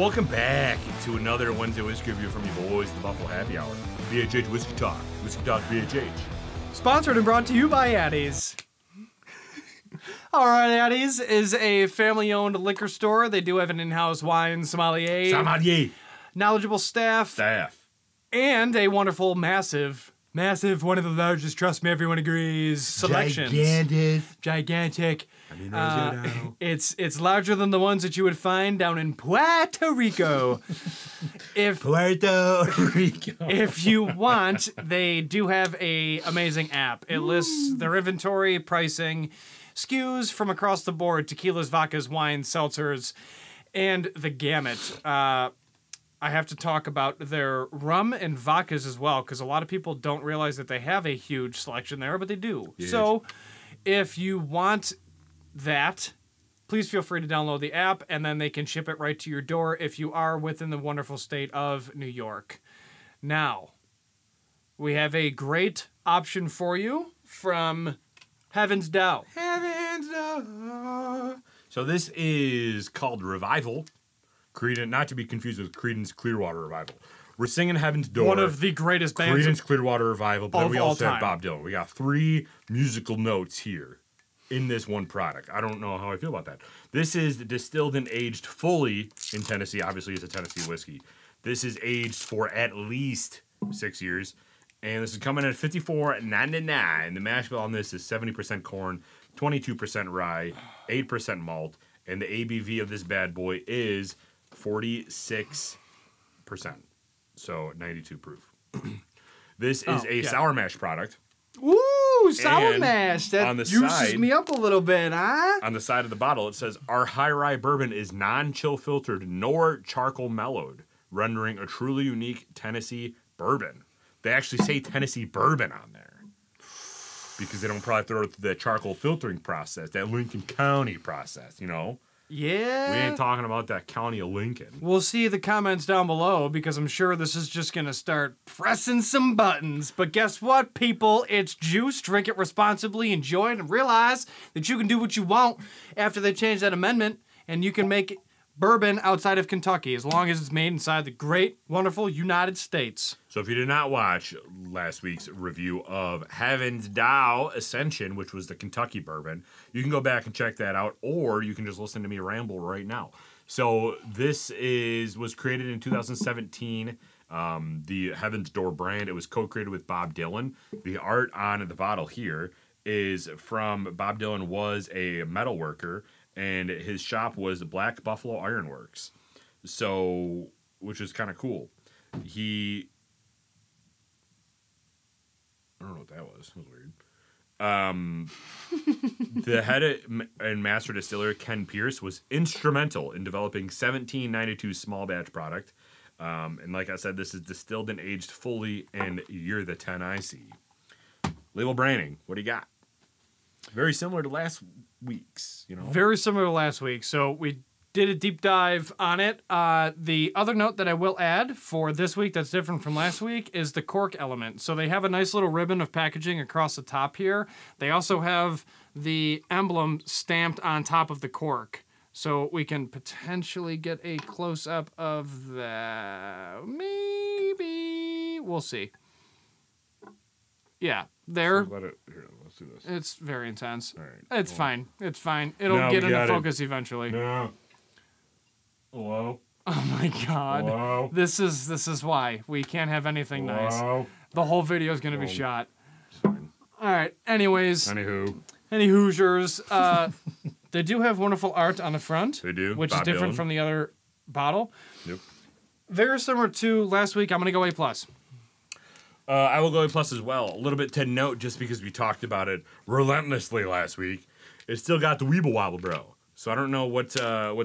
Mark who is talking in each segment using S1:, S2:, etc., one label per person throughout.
S1: welcome back to another Wednesday Whiskey Review from your boys, the Buffalo Happy Hour. BHH Whiskey Talk. Whiskey Talk BHH.
S2: Sponsored and brought to you by Addie's. All right, Addie's is a family-owned liquor store. They do have an in-house wine sommelier. Knowledgeable staff. And a wonderful, massive, one of the largest, trust me, everyone agrees, selections. Gigantic. It's larger than the ones that you would find down in Puerto Rico. If you want, they do have a amazing app. It lists their inventory, pricing, SKUs from across the board, tequilas, vodkas, wines, seltzers, and the gamut. I have to talk about their rum and vodkas as well, because a lot of people don't realize that they have a huge selection there, but they do.
S1: Huge.
S2: So if you want that, please feel free to download the app, and then they can ship it right to your door if you are within the wonderful state of New York. Now, we have a great option for you from Heaven's Dow.
S1: So this is called Revival. Creedence, not to be confused with Creedence Clearwater Revival. We're singing Heaven's Door.
S2: One of the greatest bands
S1: Creedence Clearwater Revival, but then we also have
S2: time.
S1: Bob Dylan. We got 3 musical notes here in this one product. I don't know how I feel about that. This is distilled and aged fully in Tennessee. Obviously, it's a Tennessee whiskey. This is aged for at least 6 years. And this is coming at $54.99. The mash bill on this is 70% corn, 22% rye, 8% malt. And the ABV of this bad boy is 46%. So 92 proof. This is a sour mash product.
S2: Ooh, sour
S1: And
S2: mash. That
S1: on the
S2: juices
S1: side-
S2: me up a little bit, huh?
S1: On the side of the bottle, it says, our high rye bourbon is non-chill filtered nor charcoal mellowed, rendering a truly unique Tennessee bourbon. They actually say Tennessee bourbon on there because they don't probably throw it through the charcoal filtering process, that Lincoln County process, you know?
S2: Yeah.
S1: We ain't talking about that county of Lincoln.
S2: We'll see the comments down below, because I'm sure this is just going to start pressing some buttons. But guess what, people? It's juice. Drink it responsibly, enjoy it, and realize that you can do what you want after they change that amendment, and you can make bourbon outside of Kentucky as long as it's made inside the great, wonderful United States.
S1: So if you did not watch last week's review of Heaven's Dow Ascension, which was the Kentucky bourbon, you can go back and check that out, or you can just listen to me ramble right now. So this was created in 2017, the Heaven's Door brand. It was co-created with Bob Dylan. The art on the bottle here is from Bob Dylan was a metal worker, and his shop was Black Buffalo Iron Works. So, which is kind of cool. I don't know what that was. That was weird. The head and master distiller, Ken Pierce, was instrumental in developing 1792 small batch product. And like I said, this is distilled and aged fully, and you're the 10 I see. Label branding, what do you got? Very similar to last week's, you know?
S2: Very similar to last week. So we did a deep dive on it. The other note that I will add for this week that's different from last week is the cork element. So they have a nice little ribbon of packaging across the top here. They also have the emblem stamped on top of the cork. So we can potentially get a close-up of that. Maybe. We'll see. Yeah, there.
S1: Here, let's do this.
S2: It's very intense.
S1: All right.
S2: It's fine. It's fine. It'll
S1: No,
S2: get
S1: we
S2: into
S1: got it.
S2: focus eventually.
S1: No. Hello?
S2: Oh my god.
S1: Hello?
S2: This is why we can't have anything nice.
S1: Hello?
S2: The whole video is going to be shot.
S1: It's fine.
S2: All right. Anyways, any Hoosiers, they do have wonderful art on the front.
S1: They do.
S2: Which
S1: Bob
S2: is different
S1: Dylan.
S2: from the other bottle.
S1: Yep.
S2: Very similar to last week. I'm going to go A+.
S1: I will go A+ as well. A little bit to note, just because we talked about it relentlessly last week, it still got the Weeble Wobble, bro. So I don't know what's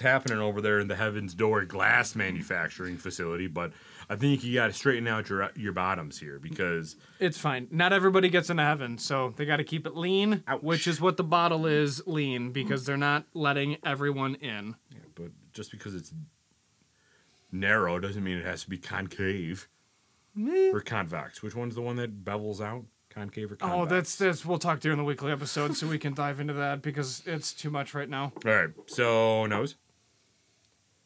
S1: happening over there in the Heaven's Door glass manufacturing facility, but I think you got to straighten out your bottoms here, because
S2: It's fine. Not everybody gets into heaven, so they got to keep it lean,
S1: Ouch.
S2: which is what the bottle is, lean, because they're not letting everyone in.
S1: yeah, but just because it's narrow doesn't mean it has to be concave or convex. Which one's the one that bevels out? Concave or convex?
S2: Oh, that's we'll talk during the weekly episode, so we can dive into that because it's too much right now.
S1: All right. So nose.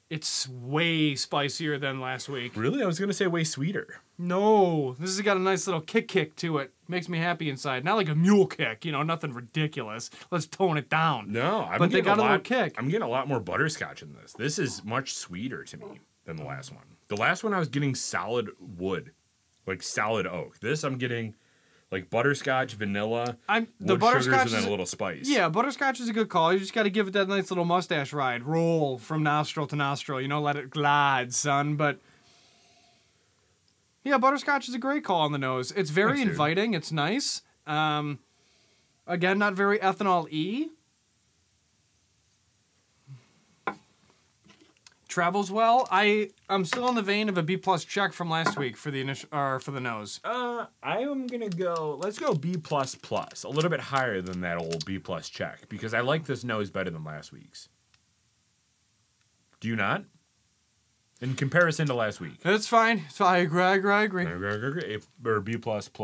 S2: It's way spicier than last week.
S1: Really? I was going to say way sweeter.
S2: No, this has got a nice little kick to it. Makes me happy inside. Not like a mule kick, nothing ridiculous. Let's tone it down.
S1: No,
S2: but they got a little kick.
S1: I'm getting a lot more butterscotch in this. This is much sweeter to me than the last one. The last one I was getting solid wood, like solid oak. This I'm getting like butterscotch, vanilla,
S2: the butterscotch
S1: sugars, and then a little spice.
S2: Yeah, butterscotch is a good call. You just got to give it that nice little mustache ride. Roll from nostril to nostril. Let it glide, son. But yeah, butterscotch is a great call on the nose. It's very inviting. It's nice. Again, not very ethanol-y. Travels well. I'm still in the vein of a B+ check from last week for the for the nose.
S1: I am gonna go. Let's go B++, a little bit higher than that old B+ check because I like this nose better than last week's. Do you not? In comparison to last week.
S2: It's fine. I agree.
S1: Or B++. Nailed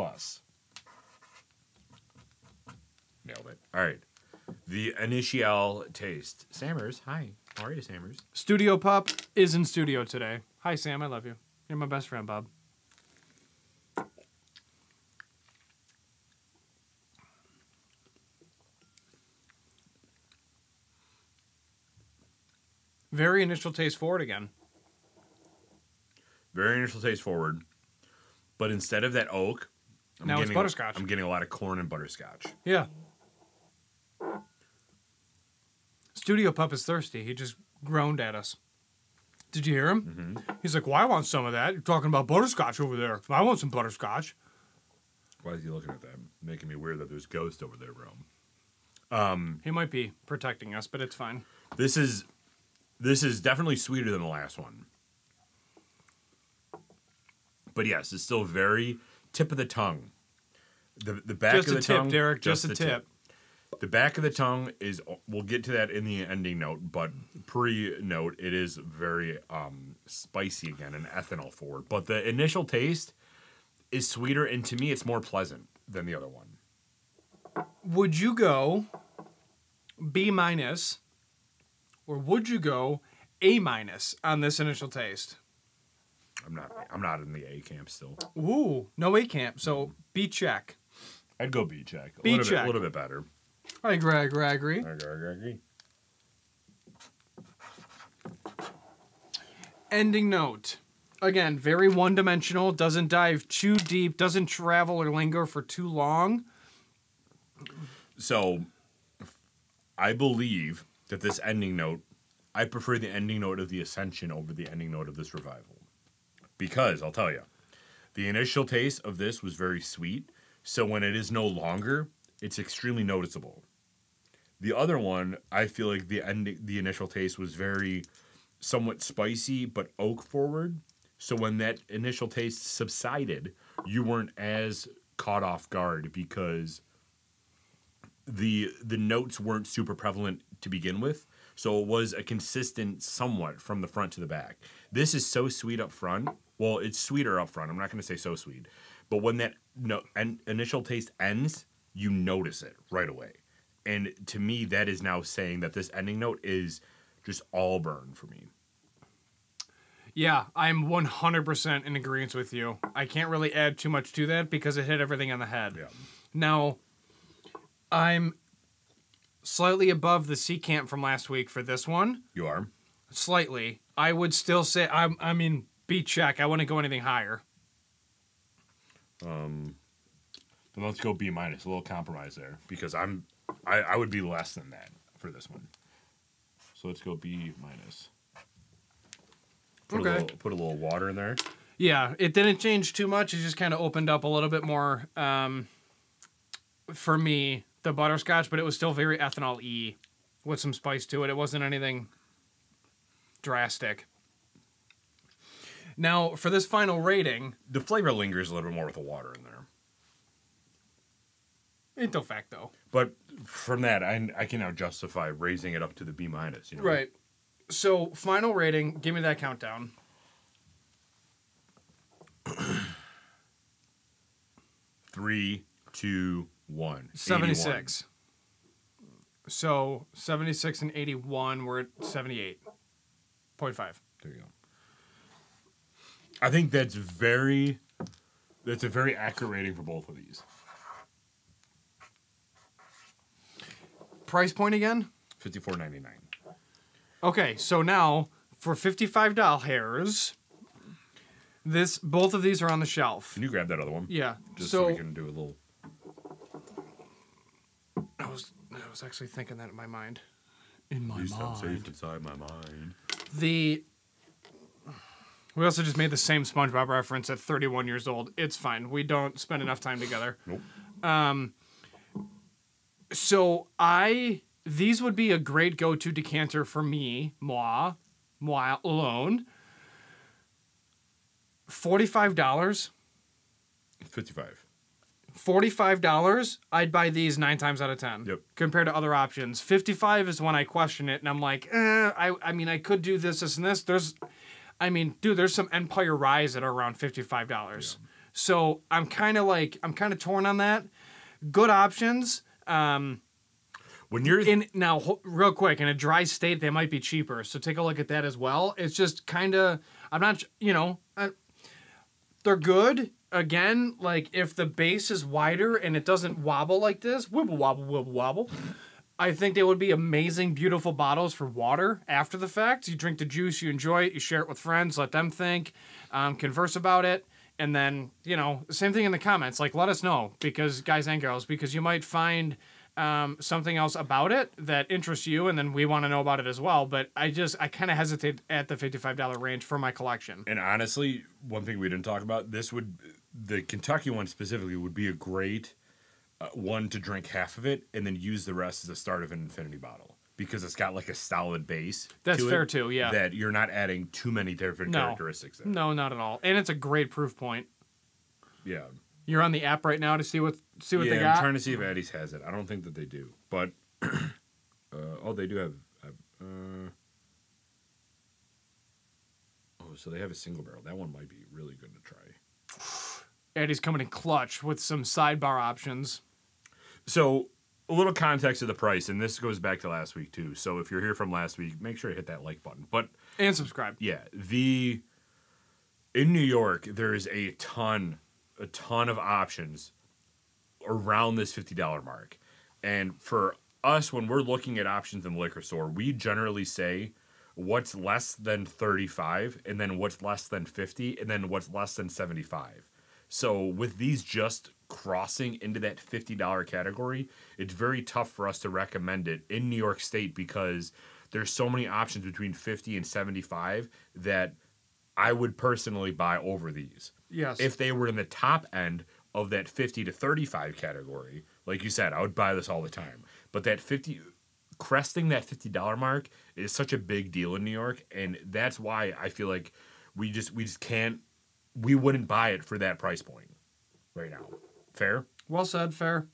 S1: it. All right. The initial taste. Sammers, hi. How are you, Sammers?
S2: Studio Pup is in studio today. Hi, Sam. I love you. You're my best friend, Bob. Very initial taste forward again.
S1: Very initial taste forward. But instead of that oak,
S2: it's butterscotch.
S1: I'm getting a lot of corn and butterscotch.
S2: Yeah. Studio Pup is thirsty. He just groaned at us. Did you hear him?
S1: Mm-hmm.
S2: He's like, well, I want some of that. You're talking about butterscotch over there. I want some butterscotch.
S1: Why is he looking at that? Making me weird that there's ghosts over there, bro.
S2: He might be protecting us, but it's fine.
S1: This is definitely sweeter than the last one. But yes, it's still very tip of the tongue. The back
S2: just
S1: of the
S2: tip,
S1: tongue.
S2: Derek. Just a tip.
S1: The back of the tongue is, we'll get to that in the ending note, but pre-note, it is very spicy again and ethanol forward. But the initial taste is sweeter, and to me, it's more pleasant than the other one.
S2: Would you go B- or would you go A- on this initial taste?
S1: I'm not in the A camp still.
S2: Ooh, no A camp, so B check.
S1: I'd go B check.
S2: B check.
S1: A little bit better.
S2: I agree.
S1: I agree.
S2: Ending note. Again, very one-dimensional, doesn't dive too deep, doesn't travel or linger for too long.
S1: So, I believe that this ending note, I prefer the ending note of the Ascension over the ending note of this Revival. Because, I'll tell you, the initial taste of this was very sweet, so when it is no longer, it's extremely noticeable. The other one, I feel like the initial taste was very somewhat spicy, but oak forward. So when that initial taste subsided, you weren't as caught off guard because the notes weren't super prevalent to begin with. So it was a consistent somewhat from the front to the back. This is so sweet up front. Well, it's sweeter up front. I'm not going to say so sweet. But when that initial taste ends, you notice it right away. And to me, that is now saying that this ending note is just all burn for me.
S2: Yeah, I'm 100% in agreement with you. I can't really add too much to that because it hit everything on the head.
S1: Yeah.
S2: Now, I'm slightly above the C camp from last week for this one.
S1: You are?
S2: Slightly. I would still say, I mean, B check. I wouldn't go anything higher.
S1: Then let's go B-. A little compromise there because I would be less than that for this one. So let's go B-. Put a little water in there.
S2: Yeah, it didn't change too much. It just kind of opened up a little bit more for me, the butterscotch, but it was still very ethanol-y with some spice to it. It wasn't anything drastic. Now, for this final rating...
S1: The flavor lingers a little bit more with the water in there.
S2: Ain't no fact, though.
S1: But from that, I can now justify raising it up to the B-. You know?
S2: Right. So, final rating. Give me that countdown.
S1: 3, 2, 1.
S2: 76.
S1: 81.
S2: So, 76 and 81, we're at 78. 0.5.
S1: There you go. I think that's a very accurate rating for both of these.
S2: Price point again?
S1: $54.99.
S2: Okay, so now for $55, both of these are on the shelf.
S1: Can you grab that other one?
S2: Yeah.
S1: Just so we can do a little.
S2: I was actually thinking that in my mind. In my
S1: Please
S2: mind.
S1: stop safe inside my mind.
S2: We also just made the same SpongeBob reference at 31 years old. It's fine. We don't spend enough time together.
S1: Nope.
S2: So these would be a great go-to decanter for me, moi alone. $45.
S1: 55.
S2: $45, I'd buy these 9 times out of 10.
S1: Yep.
S2: Compared to other options. 55 is when I question it, and I'm like, I mean, I could do this, and this. There's some Empire Rise that are around $55. Yeah. So I'm kind of torn on that. Good options.
S1: When you're
S2: real quick, in a dry state, they might be cheaper. So take a look at that as well. It's just kind of, I'm not, they're good. Again, like if the base is wider and it doesn't wobble like this, wibble wobble, wibble wobble, I think they would be amazing, beautiful bottles for water after the fact. You drink the juice, you enjoy it, you share it with friends, let them think, converse about it. And then, same thing in the comments. Like, let us know, because guys and girls, because you might find something else about it that interests you, and then we want to know about it as well. But I kind of hesitate at the $55 range for my collection.
S1: And honestly, one thing we didn't talk about, the Kentucky one specifically would be a great one to drink half of it and then use the rest as a start of an infinity bottle, because it's got like a solid base.
S2: That's fair too, yeah.
S1: That you're not adding too many different characteristics there.
S2: No, not at all. And it's a great proof point.
S1: Yeah.
S2: You're on the app right now to see what they got?
S1: Yeah, I'm trying to see if Addie's has it. I don't think that they do. But, they do have so they have a single barrel. That one might be really good to try.
S2: Addie's coming in clutch with some sidebar options. So,
S1: a little context of the price, and this goes back to last week too. So if you're here from last week, make sure you hit that like button.
S2: And subscribe.
S1: Yeah. In New York, there is a ton of options around this $50 mark. And for us, when we're looking at options in the liquor store, we generally say what's less than 35, and then what's less than 50, and then what's less than 75. So with these just crossing into that $50 category, it's very tough for us to recommend it in New York State, because there's so many options between 50 and 75 that I would personally buy over these.
S2: Yes.
S1: If they were in the top end of that 50 to 35 category, like you said, I would buy this all the time. But cresting that $50 mark is such a big deal in New York, and that's why I feel like we just can't. We wouldn't buy it for that price point right now. Fair?
S2: Well said, fair.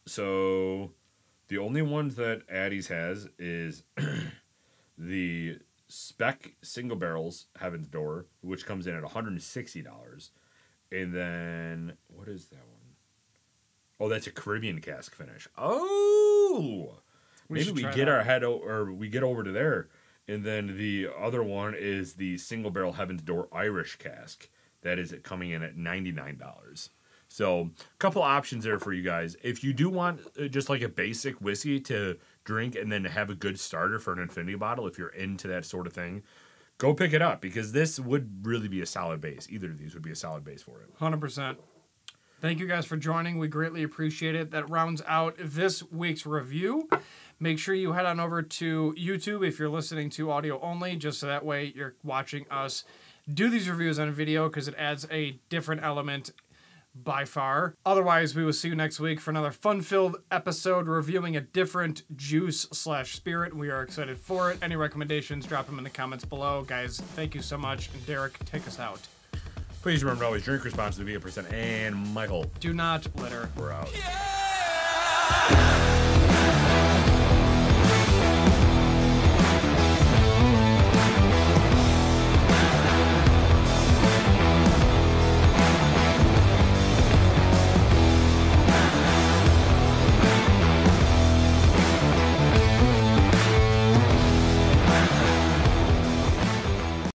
S1: So the only ones that Addie's has is the Spec Single Barrels Heaven's Door, which comes in at $160. And then, what is that one? Oh, that's a Caribbean cask finish. Oh! Maybe we get we get over to there. And then the other one is the Single Barrel Heaven's Door Irish cask. That is coming in at $99. So, a couple options there for you guys. If you do want just like a basic whiskey to drink and then have a good starter for an infinity bottle, if you're into that sort of thing, go pick it up, because this would really be a solid base. Either of these would be a solid base for it.
S2: 100%. Thank you guys for joining. We greatly appreciate it. That rounds out this week's review. Make sure you head on over to YouTube if you're listening to audio only, just so that way you're watching us do these reviews on video, because it adds a different element by far. Otherwise, we will see you next week for another fun-filled episode reviewing a different juice/spirit. We are excited for it. Any recommendations, drop them in the comments below. Guys, thank you so much. And Derek, take us out.
S1: Please remember to always drink responsibly, be a percent, and Michael,
S2: do not litter.
S1: We're out.
S2: Yeah!